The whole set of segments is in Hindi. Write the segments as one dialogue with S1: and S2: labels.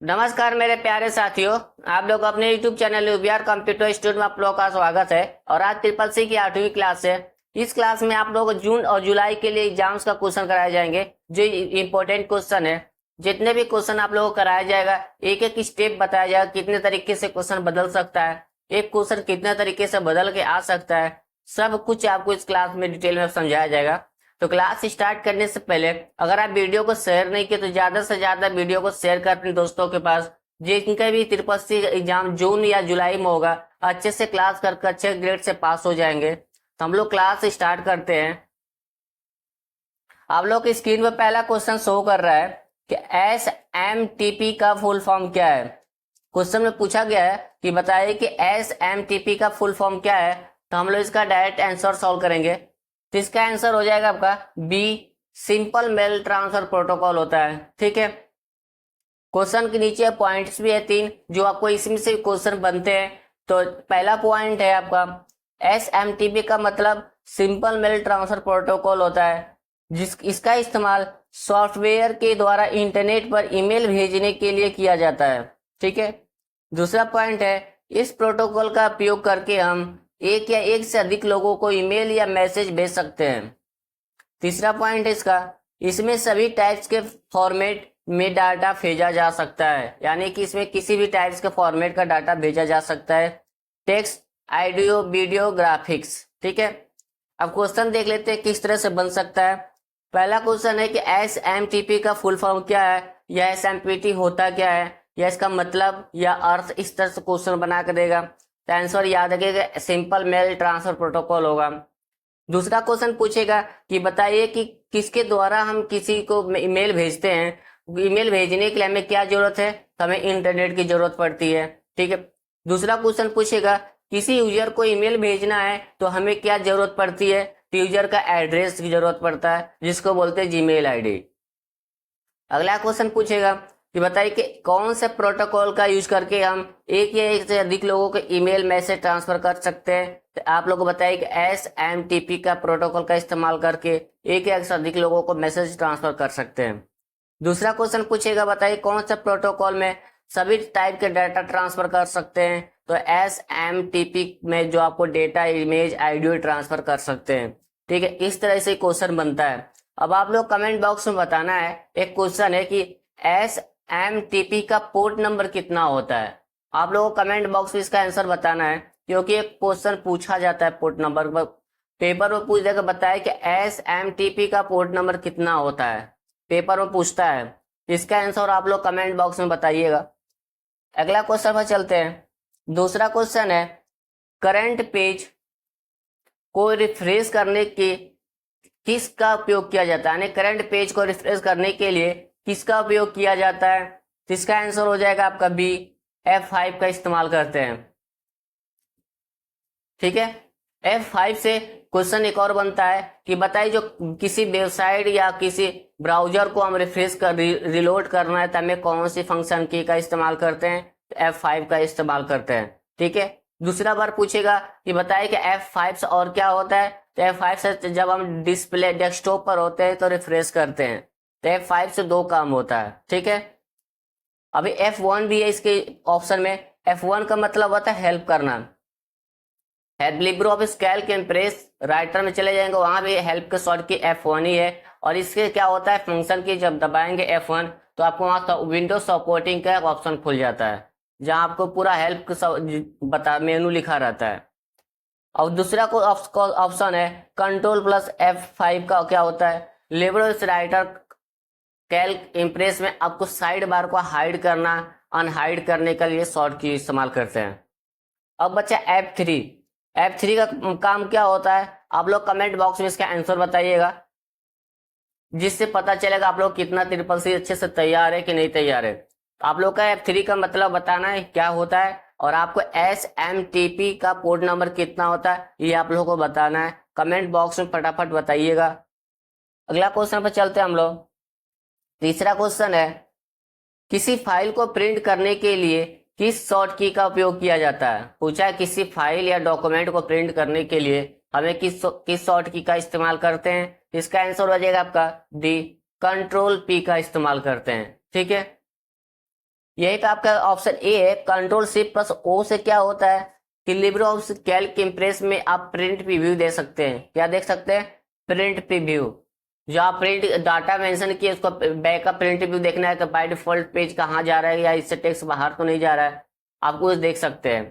S1: नमस्कार मेरे प्यारे साथियों। आप लोग अपने YouTube चैनल यूबीआर कंप्यूटर स्टूडियो में आप लोगों का स्वागत है। और आज ट्रिपल सी की 8वीं क्लास है। इस क्लास में आप लोगों को जून और जुलाई के लिए एग्जाम्स का क्वेश्चन कराए जाएंगे, जो इम्पोर्टेंट क्वेश्चन है। जितने भी क्वेश्चन आप लोगों को कराया जाएगा, एक एक स्टेप बताया जाएगा कितने तरीके से क्वेश्चन बदल सकता है, एक क्वेश्चन कितने तरीके से बदल के आ सकता है, सब कुछ आपको इस क्लास में डिटेल में समझाया जाएगा। तो क्लास स्टार्ट करने से पहले अगर आप वीडियो को शेयर नहीं किए तो ज्यादा से ज्यादा वीडियो को शेयर कर अपने दोस्तों के पास, जिनका भी ट्रिपल सी एग्जाम जून या जुलाई में होगा, अच्छे से क्लास करके अच्छे ग्रेड से पास हो जाएंगे। तो हम लोग क्लास स्टार्ट करते हैं। आप लोग की स्क्रीन पर पहला क्वेश्चन शो कर रहा है कि SMTP का फुल फॉर्म क्या है। क्वेश्चन में पूछा गया है कि बताइए कि SMTP का फुल फॉर्म क्या है। तो हम लोग इसका डायरेक्ट आंसर सॉल्व करेंगे। तो इसका आंसर हो जाएगा आपका B, simple mail transfer protocol होता है। ठीक है, क्वेश्चन के नीचे पॉइंट्स भी है 3 जो आपको इसमें से क्वेश्चन बनते हैं। तो पहला पॉइंट है आपका SMTP का मतलब सिंपल मेल ट्रांसफर प्रोटोकॉल होता है, इसका इस्तेमाल सॉफ्टवेयर के द्वारा इंटरनेट पर ईमेल भेजने के लिए किया जाता है। ठीक है, दूसरा पॉइंट है इस प्रोटोकॉल का उपयोग करके हम एक या एक से अधिक लोगों को ईमेल या मैसेज भेज सकते हैं। तीसरा पॉइंट है इसमें सभी टाइप्स के फॉर्मेट में डाटा भेजा जा सकता है, यानी कि इसमें किसी भी टाइप्स के फॉर्मेट का डाटा भेजा जा सकता है, टेक्स्ट, ऑडियो, वीडियो, ग्राफिक्स। ठीक है, अब क्वेश्चन देख लेते हैं किस तरह से बन सकता है। पहला क्वेश्चन है कि SMTP का फुल फॉर्म क्या है, या SMTP होता क्या है, या इसका मतलब या अर्थ। इस तरह से क्वेश्चन बना कर देगा तो आंसर याद रखिएगा सिंपल मेल ट्रांसफर प्रोटोकॉल होगा। दूसरा क्वेश्चन पूछेगा कि बताइए कि किसके द्वारा हम किसी को ईमेल भेजते हैं। ईमेल भेजने के लिए हमें क्या जरूरत है, तो हमें इंटरनेट की जरूरत पड़ती है। ठीक है, दूसरा क्वेश्चन पूछेगा किसी यूजर को ईमेल भेजना है तो हमें क्या जरूरत पड़ती है, तो यूजर का एड्रेस की जरूरत पड़ता है, जिसको बोलते हैं जीमेल आईडी। अगला क्वेश्चन पूछेगा कि बताइए कि कौन से प्रोटोकॉल का यूज करके हम एक या एक से अधिक लोगों को ईमेल मैसेज ट्रांसफर कर सकते हैं। तो आप लोगों को बताइए कि SMTP का प्रोटोकॉल का इस्तेमाल करके एक या एक से अधिक लोगों को मैसेज ट्रांसफर कर सकते हैं। दूसरा क्वेश्चन पूछेगा बताइए कौन से प्रोटोकॉल में सभी टाइप के डाटा ट्रांसफर कर सकते हैं। तो SMTP में जो आपको डेटा, इमेज, ऑडियो ट्रांसफर कर सकते हैं। ठीक है, इस तरह से क्वेश्चन बनता है। अब आप लोग कमेंट बॉक्स में बताना है, एक क्वेश्चन है कि SMTP का पोर्ट नंबर कितना होता है। आप लोगों को कमेंट बॉक्स में इसका आंसर बताना है, क्योंकि एक क्वेश्चन पूछा जाता है पोर्ट नंबर पर, पेपर में पूछ देगा बताया कि SMTP का पोर्ट नंबर कितना होता है, पेपर में पूछता है। इसका आंसर आप लोग कमेंट बॉक्स में बताइएगा। अगला क्वेश्चन पर चलते हैं। दूसरा क्वेश्चन है करंट पेज को रिफ्रेश करने के किसका उपयोग किया जाता है, यानी करंट पेज को रिफ्रेश करने के लिए किसका उपयोग किया जाता है। तो इसका आंसर हो जाएगा आपका बी, F5 का इस्तेमाल करते हैं। ठीक है, F5 से क्वेश्चन एक और बनता है कि बताइए जो किसी वेबसाइट या किसी ब्राउजर को हम रिफ्रेश कर रिलोड करना है तो हमें कौन सी फंक्शन की का इस्तेमाल करते हैं, तो F5 का इस्तेमाल करते हैं। ठीक है, दूसरा बार पूछेगा कि बताइए कि F5 से और क्या होता है। तो F5 से जब हम डिस्प्ले डेस्कटॉप पर होते हैं तो रिफ्रेश करते हैं। तो F5 से 2 काम होता है। ठीक है, अभी F1 भी है इसके ऑप्शन में। F1 का मतलब होता है हेल्प करना। Libre office Calc impress writer में चले जाएंगे, वहां भी हेल्प के शॉर्ट की F1 ही है। और इसके क्या होता है फंक्शन की, जब दबाएंगे F1 तो आपको वहां विंडोज सपोर्टिंग का ऑप्शन खुल जाता है, जहां आपको पूरा हेल्प बता मेनू लिखा रहता है। और दूसरा को ऑप्शन है कंट्रोल प्लस F5 का क्या होता है, Libre office writer Calc impress में आपको साइड बार को हाइड करना, अनहाइड करने के लिए शॉर्ट की इस्तेमाल करते हैं। अब बच्चा F3 का काम क्या होता है, आप लोग कमेंट बॉक्स में इसका आंसर बताइएगा, जिससे पता चलेगा आप लोग कितना ट्रिपल सी अच्छे से तैयार है कि नहीं तैयार है। आप लोग का F3 का मतलब बताना है क्या होता है, और आपको SMTP का पोर्ट नंबर कितना होता है ये आप लोगों को बताना है। कमेंट बॉक्स में फटाफट बताइएगा। अगला क्वेश्चन पर चलते हैं हम लोग। तीसरा क्वेश्चन है किसी फाइल को प्रिंट करने के लिए किस शॉर्ट की का उपयोग किया जाता है। पूछा है किसी फाइल या डॉक्यूमेंट को प्रिंट करने के लिए हमें किस शॉर्ट की का इस्तेमाल करते हैं। इसका आंसर हो जाएगा आपका डी, कंट्रोल P का इस्तेमाल करते हैं। ठीक है, यही तो आपका ऑप्शन ए है। कंट्रोल शिफ्ट प्लस ओ से क्या होता है कि लिब्रे ऑफिस कैल्क इम्प्रेस में आप प्रिंट प्रीव्यू दे सकते हैं। क्या देख सकते हैं? Print preview. जो आप प्रिंट डाटा मेंशन किए उसको बैक का प्रिंट व्यू देखना है कि बाय डिफॉल्ट पेज कहाँ जा रहा है या इससे टेक्स्ट बाहर तो नहीं जा रहा है, आपको देख सकते हैं।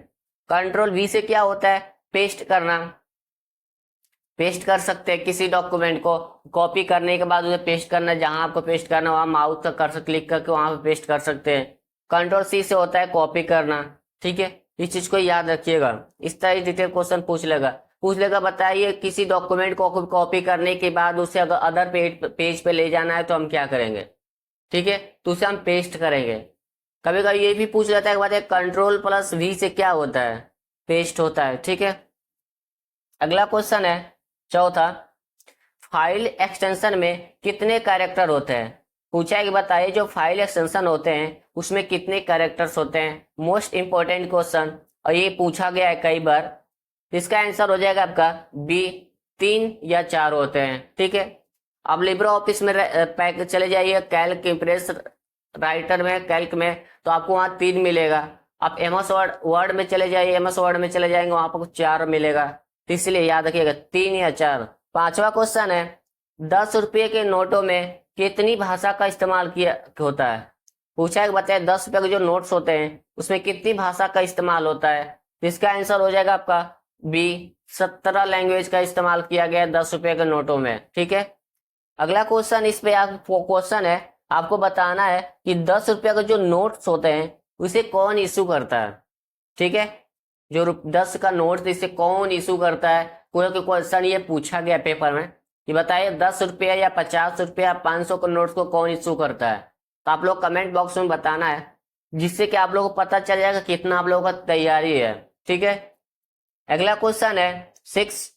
S1: कंट्रोल वी से क्या होता है? पेस्ट करना। पेस्ट कर सकते हैं किसी डॉक्यूमेंट को, कॉपी करने के बाद उसे पेस्ट करना, जहां आपको पेस्ट करना वहां माउस का कर्सर क्लिक करके वहां पे पेस्ट कर सकते हैं। कंट्रोल सी से होता है कॉपी करना। ठीक है, इस चीज को याद रखिएगा। इस तरह डिटेल क्वेश्चन पूछ लेगा बताइए किसी डॉक्यूमेंट को कॉपी करने के बाद उसे अगर अदर पेज पे ले जाना है तो हम क्या करेंगे? ठीक है, तो उसे हम पेस्ट करेंगे। कभी कभी ये भी पूछ लेता है कि कंट्रोल प्लस वी से क्या होता है? पेस्ट होता है। ठीक है, अगला क्वेश्चन है चौथा, फाइल एक्सटेंशन में कितने कैरेक्टर होते हैं? पूछा है कि बताइए जो फाइल एक्सटेंशन होते हैं उसमें कितने कैरेक्टर्स होते हैं। मोस्ट इंपॉर्टेंट क्वेश्चन, और ये पूछा गया है कई बार। इसका आंसर हो जाएगा आपका बी, 3 या 4 होते हैं। ठीक है, अब लिब्रे ऑफिस में पैक चले जाइए कैल्क इम्प्रेस राइटर में, कैल्क में, तो आपको वहां 3 मिलेगा। आप एमएस वर्ड में चले जाइए, एमएस वर्ड में चले जाएंगे वहां पर 4 मिलेगा। तो इसलिए याद रखिएगा 3 या 4। पांचवा क्वेश्चन है 10 रुपये के नोटों में कितनी भाषा का इस्तेमाल किया होता है? पूछा है कि बताइए 10 रुपये के जो नोट्स होते हैं उसमें कितनी भाषा का इस्तेमाल होता है। तो इसका आंसर हो जाएगा आपका बी, 17 लैंग्वेज का इस्तेमाल किया गया है 10 रुपये के नोटों में। ठीक है, अगला क्वेश्चन इस पे क्वेश्चन है, आपको बताना है कि 10 रुपये के जो नोट्स होते हैं उसे कौन इशू करता है। ठीक है, जो 10 का नोट इसे कौन इशू करता है। कोई क्वेश्चन ये पूछा गया पेपर में कि बताइए 10 रुपया या 50 रुपया 500 के नोट्स को कौन इशू करता है। तो आप लोग कमेंट बॉक्स में बताना है, जिससे कि आप लोगों को पता चल जाएगा कितना आप लोगों का तैयारी है। ठीक है, अगला क्वेश्चन है 6,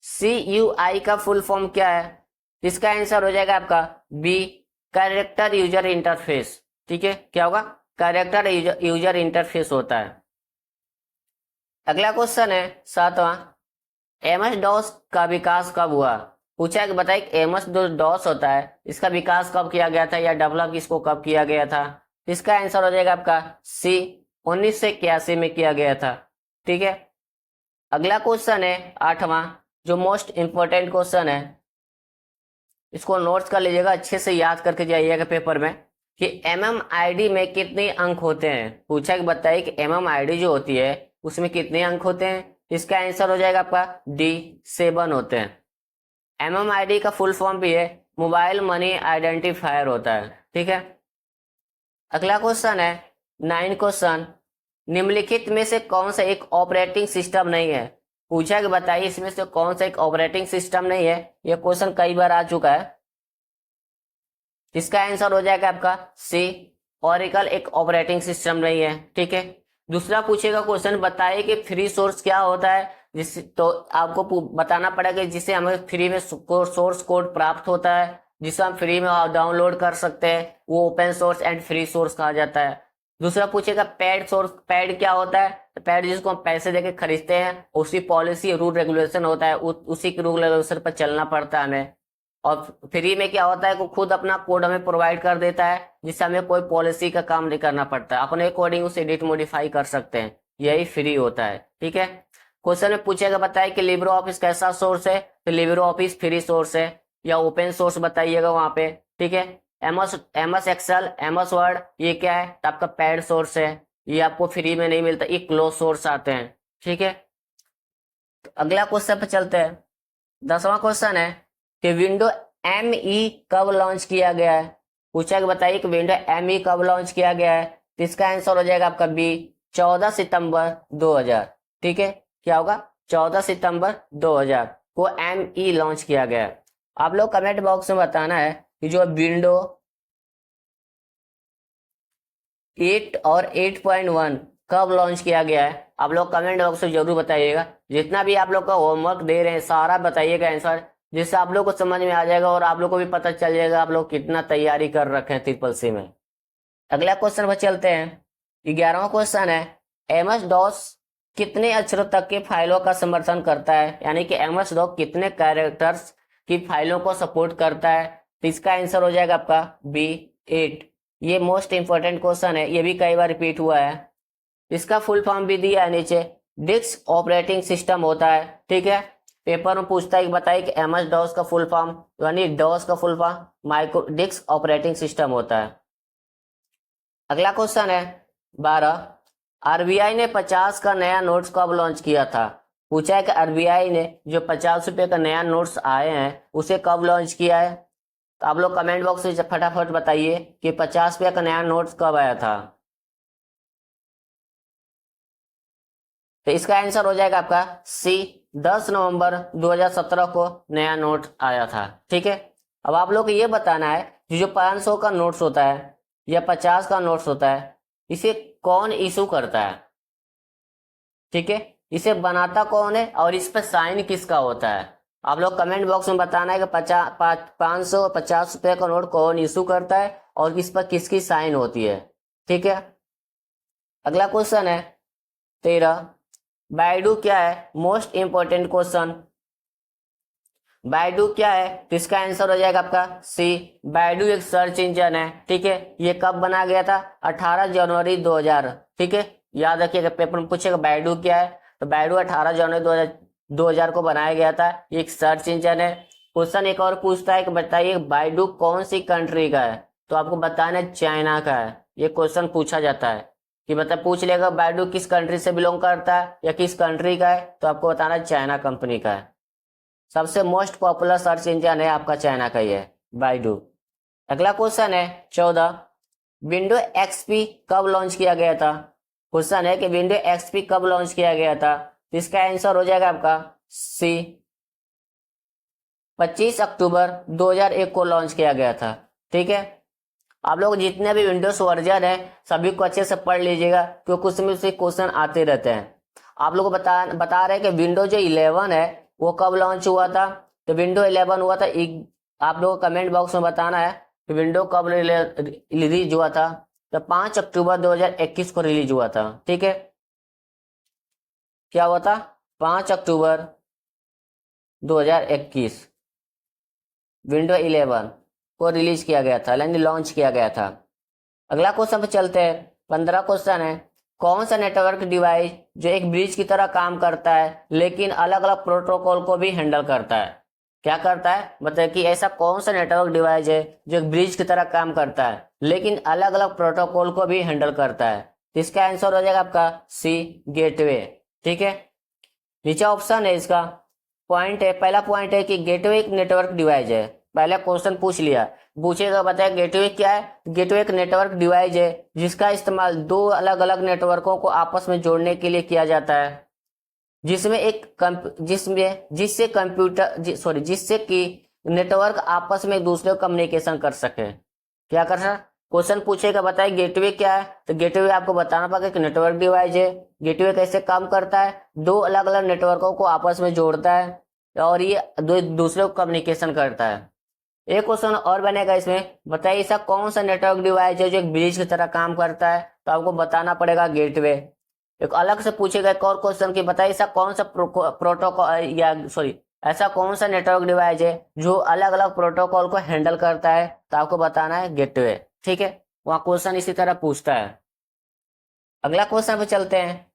S1: CUI का फुल फॉर्म क्या है? इसका आंसर हो जाएगा आपका बी, कैरेक्टर यूजर इंटरफेस। ठीक है, क्या होगा? कैरेक्टर यूजर इंटरफेस होता है। अगला क्वेश्चन है 7वां, एमएस डॉस का विकास कब हुआ? पूछा है कि बताइए एमएस डॉस होता है इसका विकास कब किया गया था या डेवलप इसको कब किया गया था। इसका आंसर हो जाएगा आपका सी, 1981 में किया गया था। ठीक है, अगला क्वेश्चन है 8वां, जो मोस्ट इंपोर्टेंट क्वेश्चन है, इसको नोट्स कर लीजिएगा, अच्छे से याद करके जाइएगा पेपर में कि MMID में कितने अंक होते हैं। पूछा है कि बताइए कि MMID जो होती है उसमें कितने अंक होते हैं। इसका आंसर हो जाएगा आपका डी, 7 होते हैं। MMID का फुल फॉर्म भी है मोबाइल मनी आइडेंटिफायर होता है। ठीक है, अगला क्वेश्चन है 9 क्वेश्चन, निम्नलिखित में से कौन सा एक ऑपरेटिंग सिस्टम नहीं है? पूछा कि बताइए इसमें से कौन सा एक ऑपरेटिंग सिस्टम नहीं है। यह क्वेश्चन कई बार आ चुका है। इसका आंसर हो जाएगा आपका सी, ओरेकल एक ऑपरेटिंग सिस्टम नहीं है। ठीक है, दूसरा पूछेगा क्वेश्चन, बताइए कि फ्री सोर्स क्या होता है। जिस तो आपको बताना पड़ेगा जिससे हमें फ्री में सोर्स कोड प्राप्त होता है, जिसे हम फ्री में डाउनलोड कर सकते हैं, वो open source and free source कहा जाता है। दूसरा पूछेगा पैड सोर्स, पैड क्या होता है? पैड जिसको हम पैसे देके खरीदते हैं, उसी पॉलिसी रूल रेगुलेशन होता है, उसी के रूल रेगुलेशन पर चलना पड़ता है हमें। और फ्री में क्या होता है कि खुद अपना कोड हमें प्रोवाइड कर देता है, जिससे हमें कोई पॉलिसी का काम नहीं करना पड़ता, अपने अकॉर्डिंग उसे एडिट मॉडिफाई कर सकते हैं। यही फ्री होता है। ठीक है, क्वेश्चन में पूछेगा बताइए कि लिब्रे ऑफिस कैसा सोर्स है। तो लिब्रे ऑफिस फ्री सोर्स है या ओपन सोर्स बताइएगा वहां पे। ठीक है, एमएस एक्सेल, एमएस वर्ड ये क्या है? तो आपका पेड सोर्स है, ये आपको फ्री में नहीं मिलता, ये क्लोज सोर्स आते हैं। ठीक है, तो अगला क्वेश्चन पे चलते हैं। 10वां क्वेश्चन है कि विंडो ME कब लॉन्च किया गया है। पूछा कि बताइए कि विंडो ME कब लॉन्च किया गया है। तो इसका आंसर हो जाएगा आपका बी, 14 सितंबर 2000। ठीक है, क्या होगा? 14 सितंबर 2000 को ME लॉन्च किया गया है। आप लोग कमेंट बॉक्स में बताना है कि जो विंडो 8 और 8.1 कब लॉन्च किया गया है। आप लोग कमेंट बॉक्स में जरूर बताइएगा। जितना भी आप लोग का होमवर्क दे रहे हैं सारा बताइएगा आंसर, जिससे आप लोग को समझ में आ जाएगा और आप लोग को भी पता चल जाएगा आप लोग कितना तैयारी कर रखे हैं ट्रिपल-सी में। अगला क्वेश्चन पर चलते हैं। 11वां क्वेश्चन है एमएस डॉस कितने अक्षरों तक की फाइलों का समर्थन करता है, यानी कि एमएस डॉस कितने कैरेक्टर्स की फाइलों को सपोर्ट करता है। तो इसका आंसर हो जाएगा आपका बी, 8। ये मोस्ट इंपॉर्टेंट क्वेश्चन है, ये भी कई बार रिपीट हुआ है। इसका फुल फॉर्म भी दिया है नीचे, डिस्क ऑपरेटिंग सिस्टम होता है, ठीक है। पेपर में पूछता है कि बताइए कि एमएस डॉस का फुल फॉर्म, यानी डॉस का full form micro disk operating system होता है। अगला क्वेश्चन है 12, आरबीआई ने 50 का नया नोट्स कब लॉन्च किया था। पूछा है कि आरबीआई ने जो 50 रुपए का नया नोट्स आए हैं उसे कब लॉन्च किया है। तो आप लोग कमेंट बॉक्स में फटाफट बताइए कि 50 रुपए का नया नोट्स कब आया था। तो इसका आंसर हो जाएगा आपका सी, 10 नवंबर 2017 को नया नोट आया था, ठीक है। अब आप लोग को ये बताना है कि जो 500 का नोट्स होता है या 50 का नोट्स होता है, इसे कौन इशू करता है, ठीक है। इसे बनाता कौन है और इस पर साइन किसका होता है। आप लोग कमेंट बॉक्स में बताना है कि 550 रुपए का नोट कौन इशू करता है और इस पर किसकी साइन होती है, ठीक है। अगला क्वेश्चन है 13, बाइडू क्या है, मोस्ट इंपॉर्टेंट क्वेश्चन। बाइडू क्या है, तो इसका आंसर हो जाएगा आपका सी, बाइडू एक सर्च इंजन है, ठीक है। ये कब बना गया था, 18 जनवरी 2000, ठीक है। याद रखिएगा, पेपर में पूछेगा बाइडू क्या है, तो बाइडू 18 जनवरी 2000 को बनाया गया था। ये एक सर्च इंजन है। क्वेश्चन एक और पूछता है कि बताइए बाइडू कौन सी कंट्री का है, तो आपको बताना है चाइना का है। ये क्वेश्चन पूछा जाता है कि मतलब पूछ लेगा बाइडू किस कंट्री से बिलोंग करता है या किस कंट्री का है, तो आपको बताना है चाइना कंपनी का है। सबसे मोस्ट पॉपुलर सर्च इंजन है आपका चाइना का ही है बाइडू। अगला क्वेश्चन है 14, विंडो एक्सपी कब लॉन्च किया गया था। क्वेश्चन है कि विंडो एक्सपी कब लॉन्च किया गया था, तो इसका आंसर हो जाएगा आपका सी, 25 अक्टूबर 2001 को लॉन्च किया गया था, ठीक है। आप लोग जितने भी विंडोज वर्जन है सभी को अच्छे से पढ़ लीजिएगा क्योंकि उसमें से क्वेश्चन आते रहते हैं। आप लोग को बता रहे हैं कि विंडो जो 11 है वो कब लॉन्च हुआ था, तो विंडो 11 हुआ था आप लोग को कमेंट बॉक्स में बताना है कि विंडो कब रिलीज हुआ था। तो 5 अक्टूबर 2021 को रिलीज हुआ था, ठीक है। क्या हुआ था, 5 अक्टूबर 2021 विंडो 11 को रिलीज किया गया था, यानी लॉन्च किया गया था। अगला क्वेश्चन पे चलते हैं। 15 क्वेश्चन है, कौन सा नेटवर्क डिवाइस जो एक ब्रिज की तरह काम करता है लेकिन अलग अलग प्रोटोकॉल को भी हैंडल करता है। क्या करता है, मतलब कि ऐसा कौन सा नेटवर्क डिवाइस है जो एक ब्रिज की तरह काम करता है लेकिन अलग अलग प्रोटोकॉल को भी हैंडल करता है। तो इसका आंसर हो जाएगा आपका सी, गेटवे, ठीक है। नीचे ऑप्शन है इसका, पॉइंट है, पहला पॉइंट है कि गेटवे एक नेटवर्क डिवाइस है। पहला क्वेश्चन पूछ लिया, पूछेगा बताया गेटवे क्या है। गेटवे एक नेटवर्क डिवाइस है जिसका इस्तेमाल दो अलग अलग नेटवर्कों को आपस में जोड़ने के लिए किया जाता है, जिससे कि नेटवर्क आपस में एक दूसरे को कम्युनिकेशन कर सके। क्या कर सकता, क्वेश्चन पूछेगा बताइए गेटवे क्या है, तो गेटवे आपको बताना पड़ेगा कि नेटवर्क डिवाइस है। गेटवे कैसे काम करता है, दो अलग अलग नेटवर्कों को आपस में जोड़ता है और ये दूसरे को कम्युनिकेशन करता है। एक क्वेश्चन और बनेगा इसमें, बताइए ऐसा कौन सा नेटवर्क डिवाइस है जो एक ब्रिज की तरह काम करता है, तो आपको बताना पड़ेगा गेटवे। एक अलग से पूछेगा एक और क्वेश्चन की, बताइए ऐसा कौन सा प्रोटोकॉल या सॉरी ऐसा कौन सा नेटवर्क डिवाइस है जो अलग अलग प्रोटोकॉल को हैंडल करता है, तो आपको बताना है गेटवे, ठीक है। वहां क्वेश्चन इसी तरह पूछता है। अगला क्वेश्चन पे चलते हैं।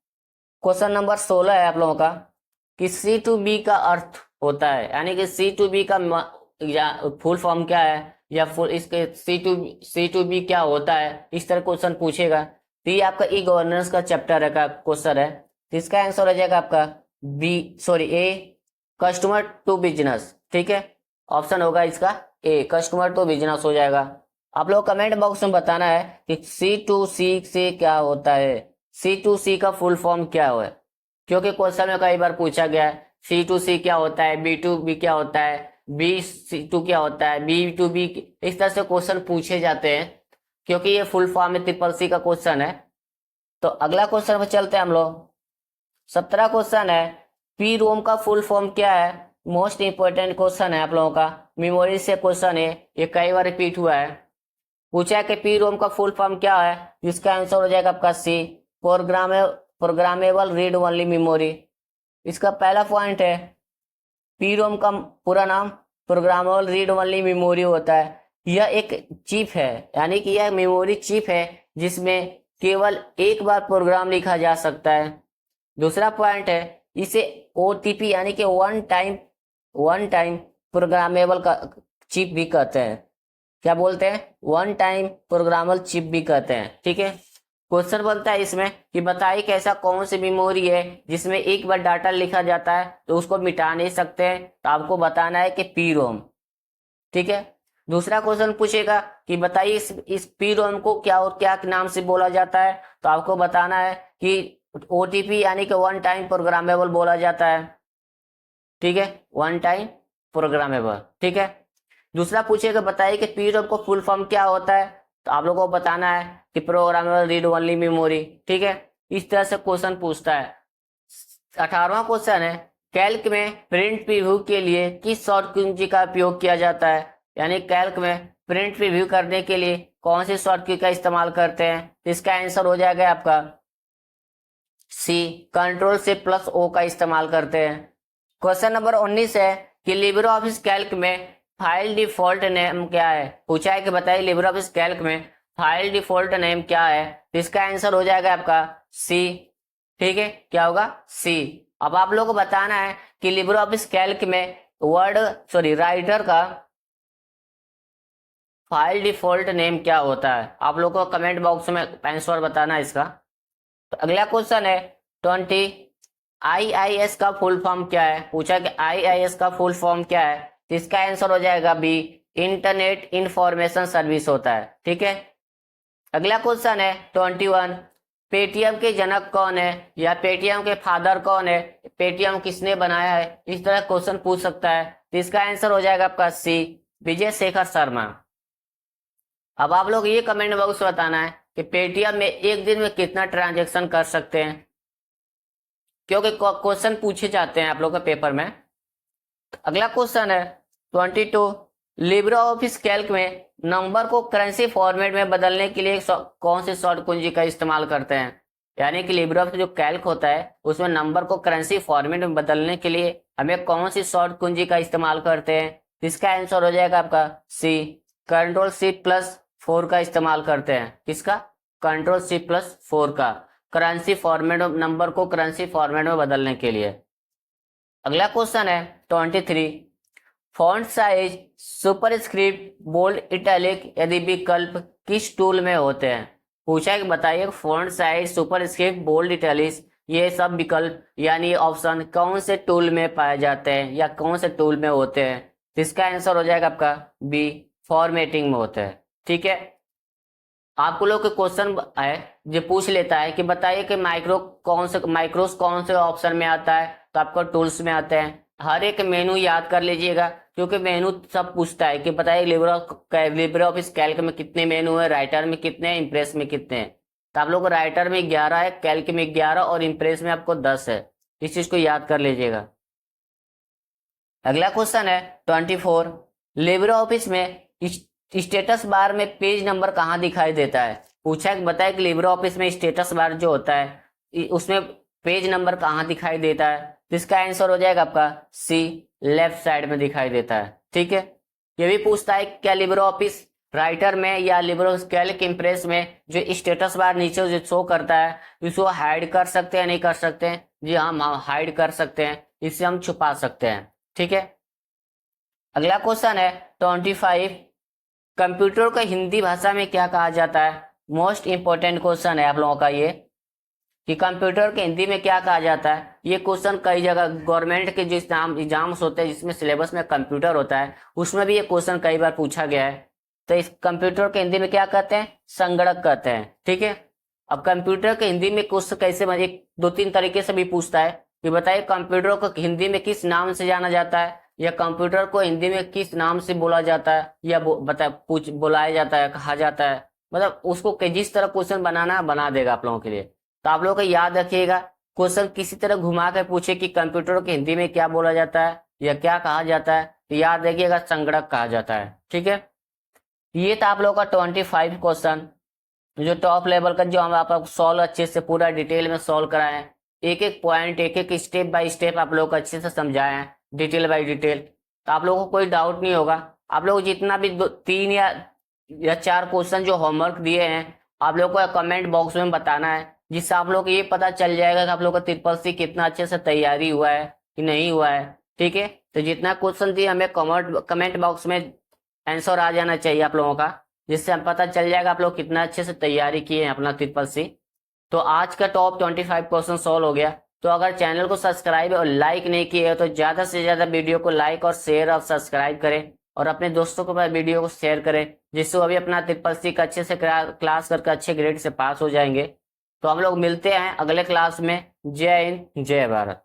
S1: क्वेश्चन नंबर 16 है आप लोगों का कि सी टू बी का अर्थ होता है, यानी कि सी टू बी का या फुल फॉर्म क्या है या फुल इसके सी टू बी क्या होता है, इस तरह क्वेश्चन पूछेगा। तो ये आपका ई गवर्नेंस का चैप्टर है का क्वेश्चन है। तो इसका आंसर हो जाएगा आपका ए, कस्टमर टू बिजनेस, ठीक है। ऑप्शन होगा इसका ए, कस्टमर टू बिजनेस हो जाएगा। आप लोग कमेंट बॉक्स में बताना है कि सी टू सी से क्या होता है, सी टू सी का फुल फॉर्म क्या है, क्योंकि क्वेश्चन में कई बार पूछा गया है सी टू सी क्या होता है, बी टू बी क्या होता है, बी सी टू क्या होता है, बी टू बी, इस तरह से क्वेश्चन पूछे जाते हैं क्योंकि ये फुल फॉर्म में ट्रिपल सी का क्वेश्चन है। तो अगला क्वेश्चन पर चलते हैं हम लोग। 17 क्वेश्चन है, पी रोम का फुल फॉर्म क्या है। मोस्ट इंपोर्टेंट क्वेश्चन है आप लोगों का, मेमोरी से क्वेश्चन है, ये कई बार रिपीट हुआ है। पूछा है कि पी रोम का फुल फॉर्म क्या है, जिसका आंसर हो जाएगा आपका सी, प्रोग्रामेबल रीड ओनली मेमोरी। इसका पहला पॉइंट है, पी रोम का पूरा नाम प्रोग्रामेबल रीड ओनली मेमोरी होता है। यह एक चिप है, यानी कि यह मेमोरी चिप है जिसमें केवल एक बार प्रोग्राम लिखा जा सकता है। दूसरा पॉइंट है, इसे ओटीपी यानी कि वन टाइम प्रोग्रामेबल का चिप भी कहते हैं। क्या बोलते हैं? वन टाइम प्रोग्रामेबल चिप भी कहते हैं। ठीक है, क्वेश्चन बनता है इसमें कि बताइए कि ऐसा कौन सी मेमोरी है जिसमें एक बार डाटा लिखा जाता है तो उसको मिटा नहीं सकते हैं, तो आपको बताना है कि पी रोम। ठीक है, दूसरा क्वेश्चन पूछेगा कि बताइए इस पी रोम को क्या और क्या नाम से बोला जाता है, तो आपको बताना है कि ओटीपी यानी कि वन टाइम प्रोग्रामेबल बोला जाता है। ठीक है, वन टाइम प्रोग्रामेबल। ठीक है, दूसरा पूछेगा बताइए कि पी रोम को फुल फॉर्म क्या होता है, तो आप लोगों को बताना है कि प्रोग्रामेबल रीड ओनली मेमोरी। ठीक है, इस तरह से क्वेश्चन पूछता है। 18वां क्वेश्चन है, कैल्क में प्रिंट प्रीव्यू के लिए किस शॉर्ट कुंजी का उपयोग किया जाता है, यानी कैल्क में प्रिंट प्रीव्यू करने के लिए कौन सी शॉर्ट की का इस्तेमाल करते हैं, तो इसका आंसर हो जाएगा आपका सी, कंट्रोल से प्लस ओ का इस्तेमाल करते हैं। क्वेश्चन नंबर 19 है कि लिब्रे ऑफिस कैल्क में फाइल डिफॉल्ट नेम क्या है। पूछा है कि बताइए लिब्रे ऑफिस कैल्क में फाइल डिफॉल्ट नेम क्या है, तो इसका आंसर हो जाएगा आपका सी। ठीक है, क्या होगा? सी। अब आप लोगों को बताना है कि लिब्रे ऑफिस कैल्क में राइटर का फाइल डिफॉल्ट नेम क्या होता है। आप लोगों को कमेंट बॉक्स में आंसर बताना है इसका। तो अगला क्वेश्चन है 20, आईआईएस का फुल फॉर्म क्या है। पूछा कि आईआईएस का फुल फॉर्म क्या है, तो इसका आंसर हो जाएगा बी, इंटरनेट इंफॉर्मेशन सर्विस होता है। ठीक है, अगला क्वेश्चन है 21, पेटीएम के जनक कौन है या पेटीएम के फादर कौन है, पेटीएम किसने बनाया है, इस तरह क्वेश्चन पूछ सकता है। तो इसका आंसर हो जाएगा आपका सी, विजय शेखर शर्मा। अब आप लोग ये कमेंट बॉक्स में बताना है कि पेटीएम में एक दिन में कितना ट्रांजेक्शन कर सकते हैं, क्योंकि क्वेश्चन पूछे जाते हैं आप लोग के पेपर में। अगला क्वेश्चन है 22, लिब्रे ऑफिस कैल्क में नंबर को करेंसी फॉर्मेट में बदलने के लिए कौन सी शॉर्ट कुंजी का इस्तेमाल करते हैं, यानी कि लिब्रे ऑफिस जो कैल्क होता है उसमें नंबर को करेंसी फॉर्मेट में बदलने के लिए हमें कौन सी शॉर्ट कुंजी का इस्तेमाल करते हैं, इसका आंसर हो जाएगा आपका सी, कंट्रोल C+4 का इस्तेमाल करते हैं। किसका? कंट्रोल C+4 का, करेंसी फॉर्मेट नंबर को करेंसी फॉर्मेट में बदलने के लिए। अगला क्वेश्चन है 23, font size superscript bold italic यदि विकल्प किस टूल में होते हैं। पूछा है कि बताइए font size superscript bold italic ये सब विकल्प यानी ऑप्शन कौन से टूल में पाए जाते हैं या कौन से टूल में होते हैं, इसका आंसर हो जाएगा आपका बी, फॉर्मेटिंग में होता है। ठीक है, आपको लोग के क्वेश्चन है जो पूछ लेता है कि बताइए कि माइक्रोस कौन से ऑप्शन में आता है, तो आपको टूल्स में आते हैं। हर एक मेनू याद कर लीजिएगा क्योंकि मेनू सब पूछता है कि बताइए लिब्रे ऑफिस कैल्क में कितने मेनू है, राइटर में कितने हैं, इम्प्रेस में कितने हैं। तो आप लोग को राइटर में 11 है, कैल्क में 11 और इम्प्रेस में आपको 10 है। इस चीज को याद कर लीजिएगा। अगला क्वेश्चन है 24, लिब्रे ऑफिस में स्टेटस बार में पेज नंबर कहाँ दिखाई देता है। पूछा है कि बताए कि लिब्रे ऑफिस में स्टेटस बार जो होता है उसमें पेज नंबर कहाँ दिखाई देता है, तो इसका आंसर हो जाएगा आपका सी, लेफ्ट साइड में दिखाई देता है। ठीक है, ये भी पूछता है क्या लिब्रे ऑफिस राइटर में या लिब्रे ऑफिस कैल्क इम्प्रेस में जो स्टेटस बार नीचे जो शो करता है उसको हाइड कर सकते हैं नहीं कर सकते हैं। जी हाँ, हम हाइड कर सकते हैं, इससे हम छुपा सकते हैं। ठीक है, अगला क्वेश्चन है 25, कंप्यूटर को हिंदी भाषा में क्या कहा जाता है। मोस्ट इंपोर्टेंट क्वेश्चन है आप लोगों का ये कि कंप्यूटर के हिंदी में क्या कहा जाता है। ये क्वेश्चन कई जगह गवर्नमेंट के जो एग्जाम्स होते हैं जिसमें सिलेबस में कंप्यूटर होता है उसमें भी ये क्वेश्चन कई बार पूछा गया है। तो इस कंप्यूटर के हिंदी में क्या कहते हैं? संगणक कहते हैं। ठीक है, अब कंप्यूटर के हिंदी में क्वेश्चन कैसे एक 2-3 तरीके से भी पूछता है कि बताइए कंप्यूटर को हिंदी में किस नाम से जाना जाता है या कंप्यूटर को हिंदी में किस नाम से बोला जाता है या बुलाया जाता है, कहा जाता है। मतलब उसको जिस तरह क्वेश्चन बनाना है बना देगा आप लोगों के लिए। तो आप लोगों को याद रखिएगा क्वेश्चन किसी तरह घुमा कर पूछे कि कंप्यूटर को हिंदी में क्या बोला जाता है या क्या कहा जाता है, तो याद रखिएगा संगणक कहा जाता है। ठीक है, ये था आप लोगों का 25 क्वेश्चन जो टॉप लेवल का, जो हम आप सॉल्व अच्छे से पूरा डिटेल में सॉल्व कराए हैं। एक एक पॉइंट एक एक स्टेप बाय स्टेप आप लोग को अच्छे से समझाए हैं, डिटेल बाय डिटेल। तो आप लोगों को कोई डाउट नहीं होगा। आप लोग जितना भी 3 या 4 क्वेश्चन जो होमवर्क दिए हैं आप लोग को कमेंट बॉक्स में बताना है, जिससे आप लोग को ये पता चल जाएगा कि आप लोग का ट्रिपल सी कितना अच्छे से तैयारी हुआ है कि नहीं हुआ है। ठीक है, तो जितना क्वेश्चन दिए हमें कमेंट बॉक्स में आंसर आ जाना चाहिए आप लोगों का, जिससे हम पता चल जाएगा आप लोग कितना अच्छे से तैयारी किए हैं अपना ट्रिपल सी। तो आज का टॉप 25 क्वेश्चन सॉल्व हो गया। तो अगर चैनल को सब्सक्राइब और लाइक नहीं किए हो तो ज़्यादा से ज़्यादा वीडियो को लाइक और शेयर और सब्सक्राइब करें और अपने दोस्तों को वीडियो को शेयर करें, जिससे वो भी अपना ट्रिपल सी का अच्छे से क्लास करके अच्छे ग्रेड से पास हो जाएंगे। तो हम लोग मिलते हैं अगले क्लास में। जय हिंद, जय भारत।